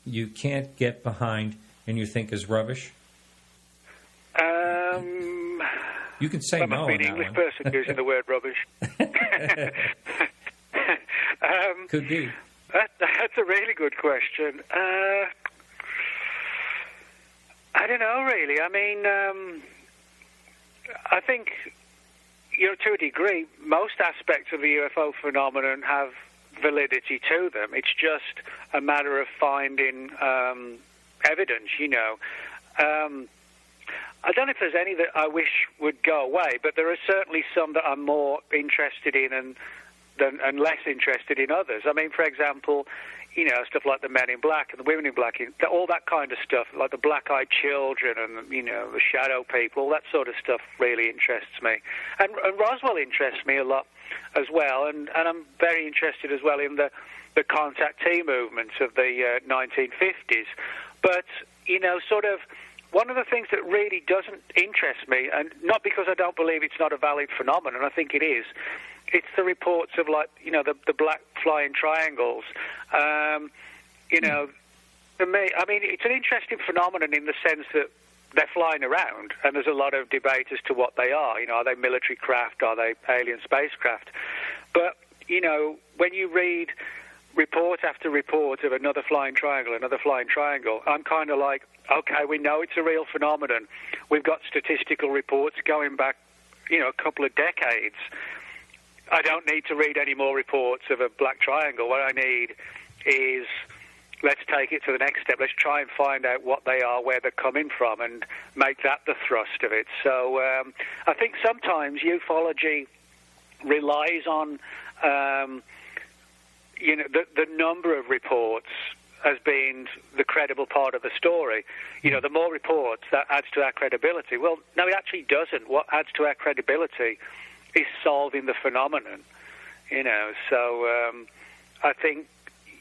you can't get behind and you think is rubbish? You can say no on that one. I'm an English person using the word rubbish. Could be. That's a really good question. I don't know, really. I mean, I think, to a degree, most aspects of the UFO phenomenon have validity to them. It's just a matter of finding evidence, I don't know if there's any that I wish would go away, but there are certainly some that I'm more interested in and less interested in others. I mean, for example, stuff like the men in black and the women in black, all that kind of stuff, like the black-eyed children and, the shadow people, all that sort of stuff really interests me. And Roswell interests me a lot as well, and I'm very interested as well in the contactee movements of the 1950s. But, sort of, one of the things that really doesn't interest me, and not because I don't believe it's not a valid phenomenon, I think it is, it's the reports of, like, the black flying triangles. For me, I mean, it's an interesting phenomenon in the sense that they're flying around, and there's a lot of debate as to what they are. Are they military craft? Are they alien spacecraft? But, when you read report after report of another flying triangle, I'm kind of like, okay, we know it's a real phenomenon. We've got statistical reports going back, a couple of decades. I don't need to read any more reports of a black triangle. What I need is, let's take it to the next step. Let's try and find out what they are, where they're coming from, and make that the thrust of it. So I think sometimes ufology relies on, the number of reports as being the credible part of the story. You know, the more reports, that adds to our credibility. Well, no, it actually doesn't. What adds to our credibility is solving the phenomenon, you know. So I think,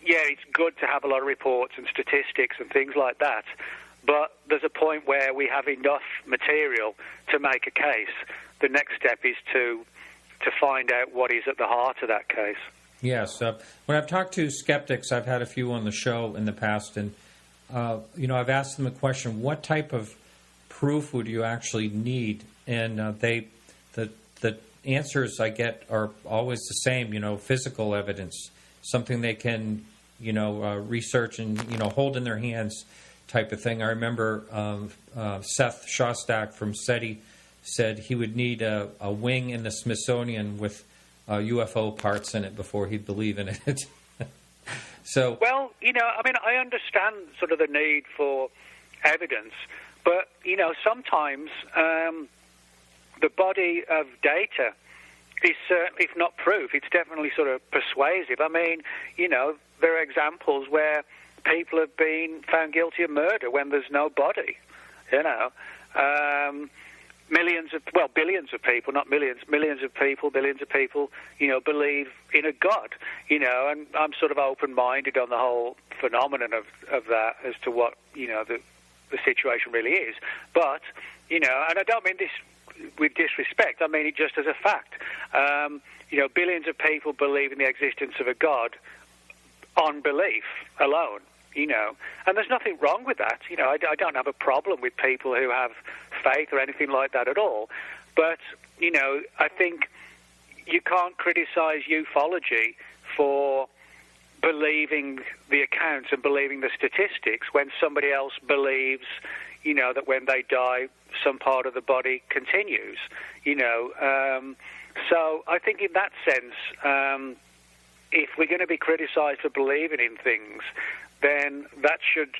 yeah, it's good to have a lot of reports and statistics and things like that, but there's a point where we have enough material to make a case. The next step is to find out what is at the heart of that case. Yes. When I've talked to skeptics, I've had a few on the show in the past, and I've asked them the question, what type of proof would you actually need? And the answers I get are always the same, physical evidence, something they can, research and, hold in their hands type of thing. I remember Seth Shostak from SETI said he would need a wing in the Smithsonian with UFO parts in it before he'd believe in it. So, well, I understand sort of the need for evidence, but sometimes the body of data is, if not proof, it's definitely sort of persuasive. I mean, there are examples where people have been found guilty of murder when there's no body. Billions of people, not millions, billions of people, believe in a God, and I'm sort of open-minded on the whole phenomenon of that as to what, the situation really is. But, and I don't mean this with disrespect, I mean it just as a fact. Billions of people believe in the existence of a God on belief alone. And there's nothing wrong with that. I don't have a problem with people who have faith or anything like that at all. But, I think you can't criticize ufology for believing the accounts and believing the statistics when somebody else believes, that when they die, some part of the body continues, So I think in that sense, if we're going to be criticized for believing in things, then that should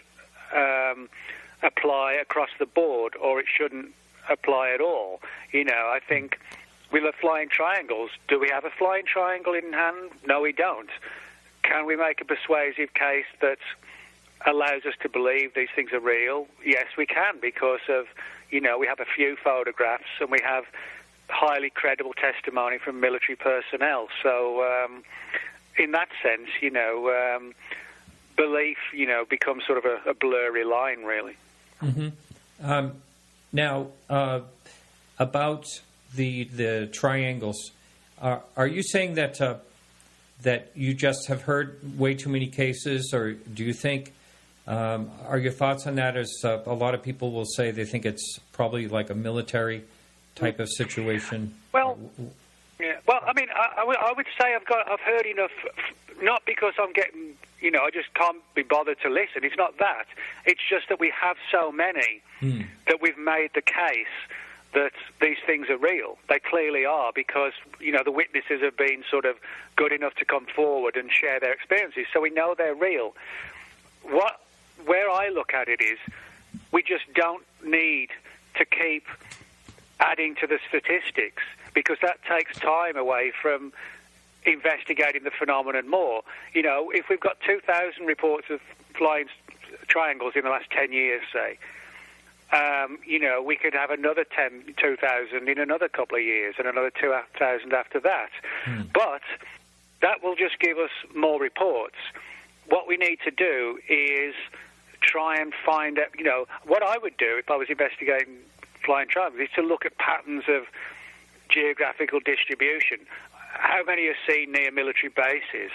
apply across the board, or it shouldn't apply at all. I think with the flying triangles, do we have a flying triangle in hand? No, we don't. Can we make a persuasive case that allows us to believe these things are real? Yes, we can, because of, we have a few photographs and we have highly credible testimony from military personnel. So in that sense, belief, becomes sort of a blurry line, really. Mm-hmm. Now, about the triangles, are you saying that that you just have heard way too many cases, or do you think, are your thoughts on that? As a lot of people will say, they think it's probably like a military type of situation. Well, yeah. Well, I mean, I would say I've heard enough. Not because I'm getting, I just can't be bothered to listen. It's not that. It's just that we have so many that we've made the case that these things are real. They clearly are, because, the witnesses have been sort of good enough to come forward and share their experiences, so we know they're real. Where I look at it is, we just don't need to keep adding to the statistics, because that takes time away from investigating the phenomenon more. If we've got 2,000 reports of flying triangles in the last 10 years, say, we could have another 2,000 in another couple of years and another 2,000 after that. But that will just give us more reports. What we need to do is try and find out, what I would do if I was investigating flying triangles is to look at patterns of geographical distribution. How many are seen near military bases?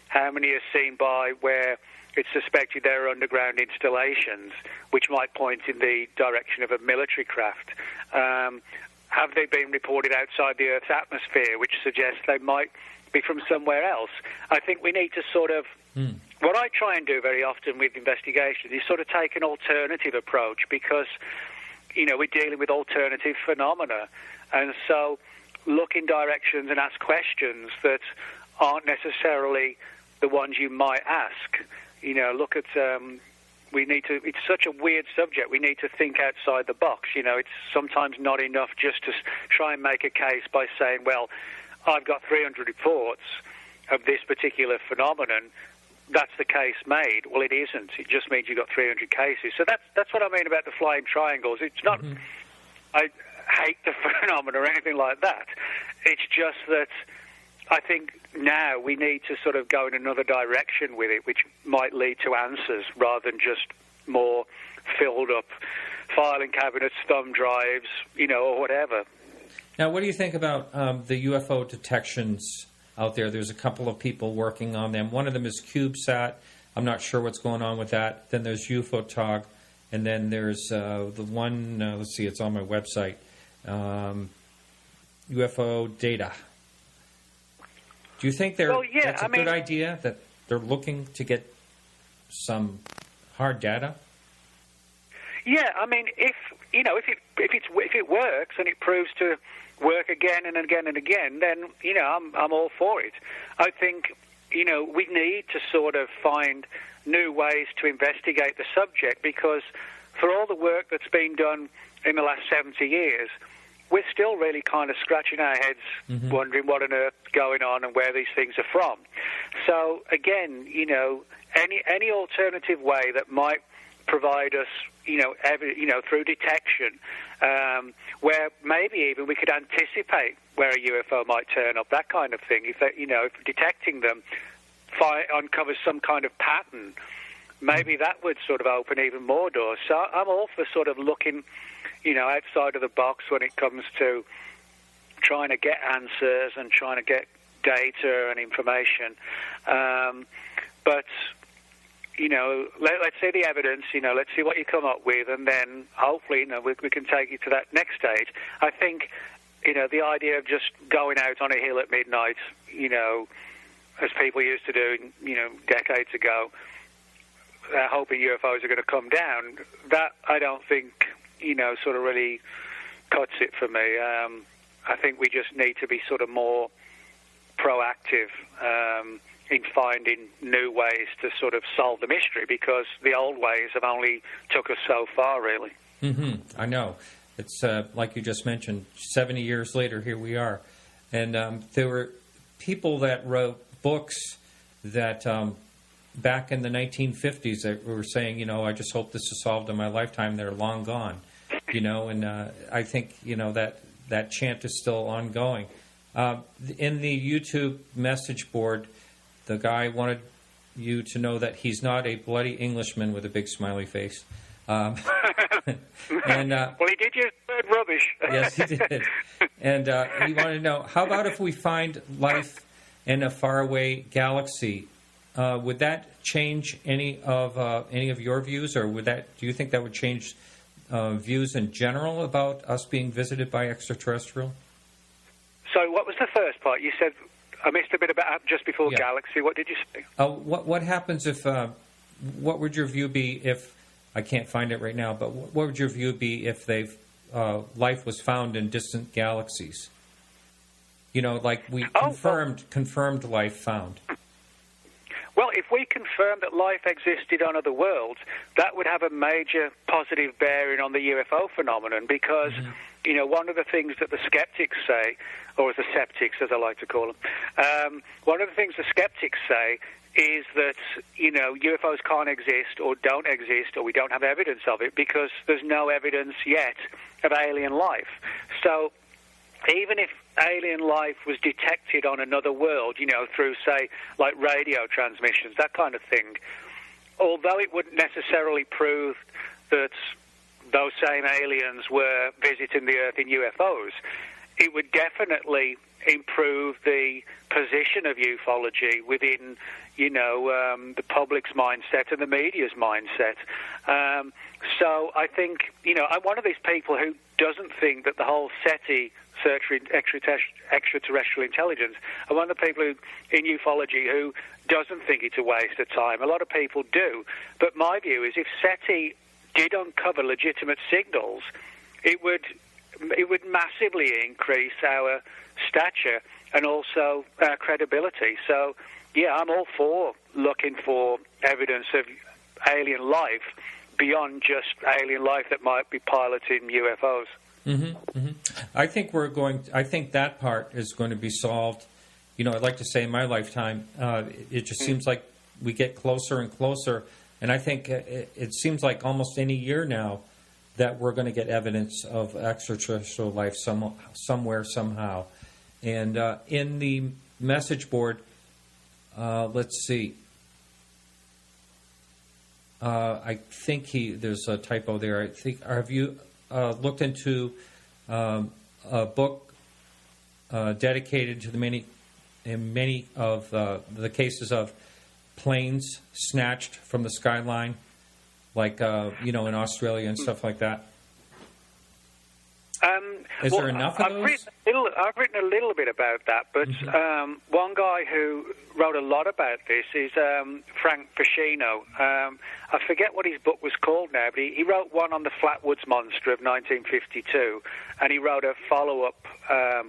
How many are seen by where it's suspected there are underground installations, which might point in the direction of a military craft? Have they been reported outside the Earth's atmosphere, which suggests they might be from somewhere else? I think we need to sort of... What I try and do very often with investigations is sort of take an alternative approach, because, we're dealing with alternative phenomena. And so look in directions and ask questions that aren't necessarily the ones you might ask. Look at, it's such a weird subject, we need to think outside the box. It's sometimes not enough just to try and make a case by saying, well, I've got 300 reports of this particular phenomenon, that's the case made. Well, it isn't. It just means you've got 300 cases. So that's what I mean about the flying triangles. It's not, I hate the phenomenon or anything like that. It's just that I think now we need to sort of go in another direction with it, which might lead to answers rather than just more filled up filing cabinets, thumb drives, or whatever. Now, what do you think about the UFO detections out there? There's a couple of people working on them. One of them is CubeSat. I'm not sure what's going on with that. Then there's UFOTOG. And then there's the one, let's see, it's on my website, UFO Data. Do you think that's a good idea, that they're looking to get some hard data? Yeah, I mean, if it works and it proves to work again and again and again, then I'm all for it. I think we need to sort of find new ways to investigate the subject, because for all the work that's been done in the last 70 years, we're still really kind of scratching our heads, wondering what on earth is going on and where these things are from. So again, any alternative way that might provide us, through detection, where maybe even we could anticipate where a UFO might turn up, that kind of thing. If detecting them uncovers some kind of pattern, maybe that would sort of open even more doors. So I'm all for sort of looking, outside of the box when it comes to trying to get answers and trying to get data and information. But let's see the evidence, let's see what you come up with, and then hopefully, we can take you to that next stage. I think, the idea of just going out on a hill at midnight, as people used to do, decades ago, hoping UFOs are going to come down, that I don't think, sort of really cuts it for me. I think we just need to be sort of more proactive, in finding new ways to sort of solve the mystery, because the old ways have only took us so far, really. I know. It's like you just mentioned, 70 years later, here we are. And there were people that wrote books that back in the 1950s that were saying, I just hope this is solved in my lifetime. They're long gone, and I think, that chant is still ongoing. In the YouTube message board, the guy wanted you to know that he's not a bloody Englishman with a big smiley face. And, well, he did use the word rubbish. Yes, he did. And he wanted to know, how about if we find life in a faraway galaxy? Would that change any of your views, or do you think that would change views in general about us being visited by extraterrestrial? So what was the first part? You said, I missed a bit about just before galaxy. What did you say? What happens if, what would your view be if, I can't find it right now, but what would your view be if life was found in distant galaxies? Like we confirmed life found. Well, if we confirm that life existed on other worlds, that would have a major positive bearing on the UFO phenomenon, because, one of the things that the skeptics say, or the sceptics, as I like to call them, one of the things the skeptics say is that, UFOs can't exist or don't exist, or we don't have evidence of it because there's no evidence yet of alien life. So even if alien life was detected on another world, through, say, like radio transmissions, that kind of thing, although it wouldn't necessarily prove that those same aliens were visiting the Earth in UFOs, it would definitely improve the position of ufology within, the public's mindset and the media's mindset. So I think, I'm one of these people who doesn't think that the whole SETI, search for extraterrestrial intelligence, I'm one of the people in ufology who doesn't think it's a waste of time. A lot of people do. But my view is if SETI did uncover legitimate signals, it would massively increase our stature and also our credibility. So, yeah, I'm all for looking for evidence of alien life beyond just alien life that might be piloting UFOs. I think that part is going to be solved. I'd like to say in my lifetime, it just seems like we get closer and closer. And I think it seems like almost any year now that we're going to get evidence of extraterrestrial life somewhere, somehow. And in the message board, let's see. I think there's a typo there. I think, have you looked into a book dedicated to the many of the cases of planes snatched from the skyline, like in Australia and stuff like that? Is there enough of those? I've written a little bit about that, but one guy who wrote a lot about this is Frank Ficino. I forget what his book was called now, but he wrote one on the Flatwoods Monster of 1952, and he wrote a follow-up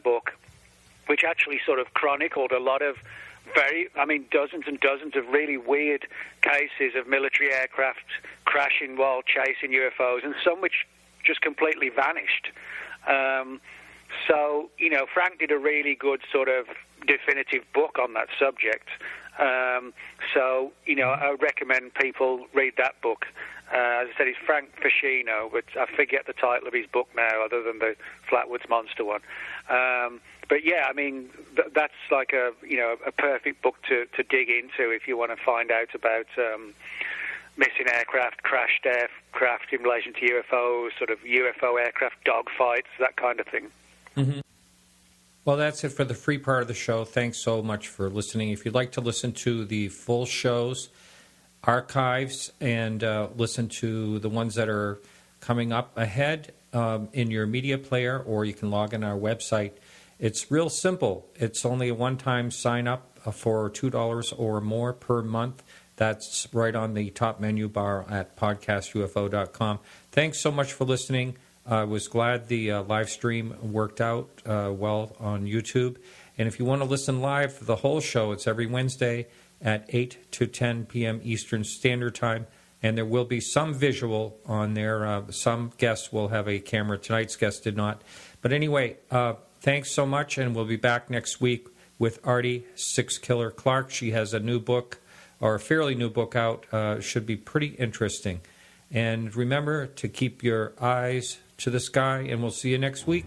book which actually sort of chronicled a lot of dozens and dozens of really weird cases of military aircraft crashing while chasing UFOs, and some which just completely vanished. So, Frank did a really good sort of definitive book on that subject. So, I would recommend people read that book. As I said, it's Frank Ficino, but I forget the title of his book now, other than the Flatwoods Monster one. But yeah, I mean, that's like a perfect book to dig into if you want to find out about missing aircraft, crashed aircraft in relation to UFOs, sort of UFO aircraft dogfights, that kind of thing. Mm-hmm. Well, that's it for the free part of the show. Thanks so much for listening. If you'd like to listen to the full shows, archives, and listen to the ones that are coming up ahead in your media player, or you can log in our website. It's real simple. It's only a one-time sign-up for $2 or more per month. That's right on the top menu bar at podcastufo.com. Thanks so much for listening. I was glad the live stream worked out well on YouTube. And if you want to listen live for the whole show, it's every Wednesday at 8 to 10 p.m. Eastern Standard Time. And there will be some visual on there. Some guests will have a camera. Tonight's guest did not. But anyway, thanks so much, and we'll be back next week with Artie Six Killer Clark. She has a new book, or a fairly new book out. Should be pretty interesting. And remember to keep your eyes to the sky, and we'll see you next week.